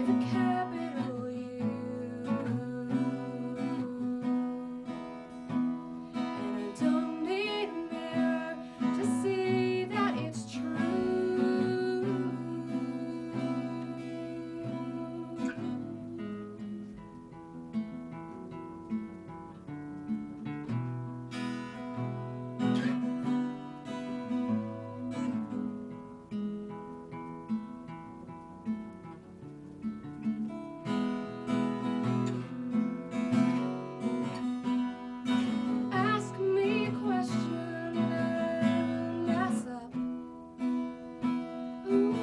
with a capital U. And I don't need a mirror to see that it's true. Ask me a question and mess up. Ooh,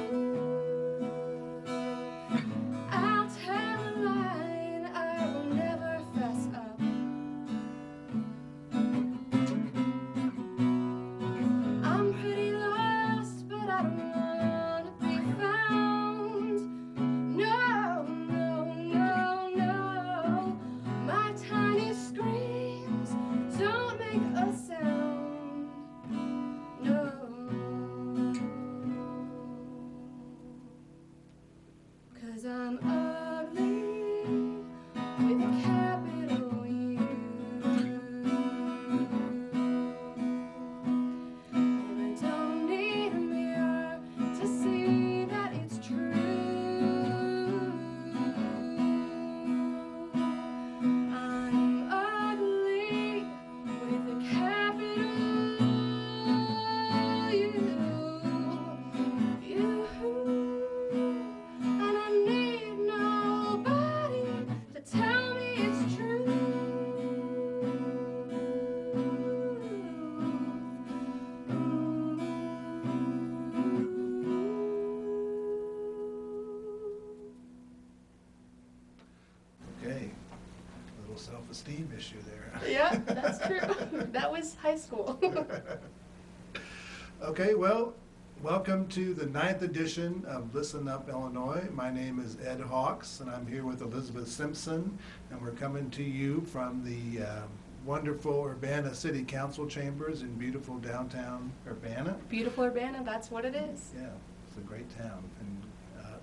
I'll tell a lie and I will never fess up. I'm pretty lost, but I don't want to be found. No, no, no, no. My tiny screams don't make a sound. No. 'Cause I'm ugly with a capital U. And I don't need a mirror to see that it's true. I'm ugly with a capital U. And I need nobody to tell me it's true. Okay, a little self-esteem issue there. Yeah, that's true. That was high school. Okay, well, welcome to the 9th edition of Listen Up, Illinois. My name is Ed Hawks, and I'm here with Elizabeth Simpson, and we're coming to you from the wonderful Urbana City Council chambers in beautiful downtown Urbana. Beautiful Urbana, that's what it is. Yeah, it's a great town, and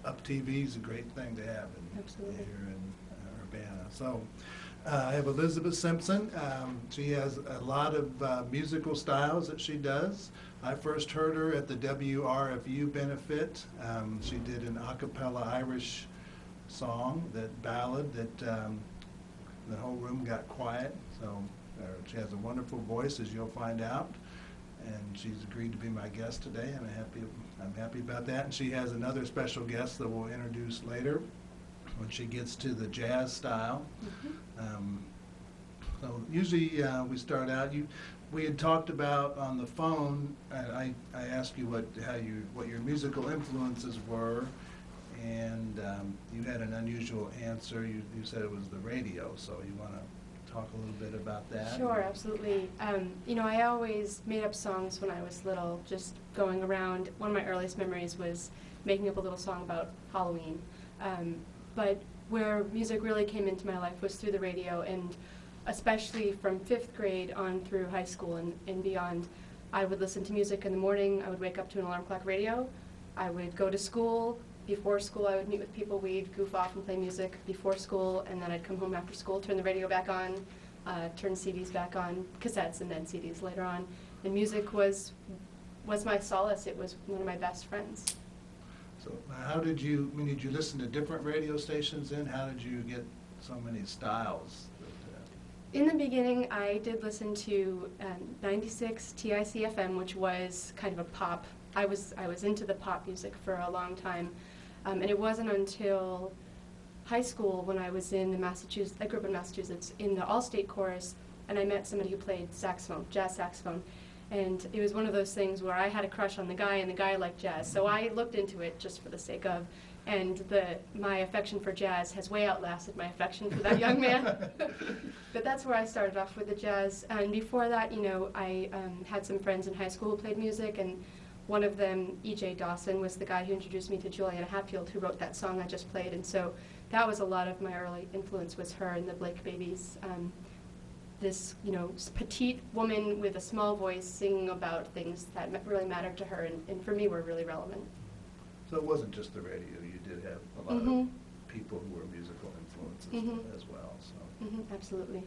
Up TV is a great thing to have Absolutely. here in Urbana. So I have Elizabeth Simpson. She has a lot of musical styles that she does. I first heard her at the WRFU benefit. She did an a cappella Irish song, that ballad that the whole room got quiet. So she has a wonderful voice, as you'll find out. And she's agreed to be my guest today, and I'm happy about that. And she has another special guest that we'll introduce later when she gets to the jazz style. So usually we start out. We had talked about on the phone. I asked you what your musical influences were, and you had an unusual answer. You said it was the radio. So you want to talk a little bit about that? Sure, absolutely. You know, I always made up songs when I was little, just going around. One of my earliest memories was making up a little song about Halloween. But where music really came into my life was through the radio, and especially from 5th grade on through high school and beyond. I would listen to music in the morning. I would wake up to an alarm clock radio. I would go to school. Before school, I would meet with people. We'd goof off and play music before school, and then I'd come home after school, turn the radio back on, turn CDs back on, cassettes and then CDs later on. And music was my solace. It was one of my best friends. So how did you listen to different radio stations then? How did you get so many styles? In the beginning, I did listen to 96 TIC-FM, which was kind of a pop. I was into the pop music for a long time, and it wasn't until high school when I was in the Massachusetts. I grew up in Massachusetts in the all-state chorus, and I met somebody who played saxophone, jazz saxophone, and it was one of those things where I had a crush on the guy, and the guy liked jazz, so I looked into it just for the sake of. And my affection for jazz has way outlasted my affection for that young man. But that's where I started off with the jazz. And before that, you know, I had some friends in high school who played music, and one of them, E.J. Dawson, was the guy who introduced me to Juliana Hatfield, who wrote that song I just played. And so that was a lot of my early influence, was her and the Blake Babies. This, you know, petite woman with a small voice singing about things that really mattered to her, and for me were really relevant. So it wasn't just the radio. You did have a lot of people who are musical influences Mhm. as well. So. Absolutely.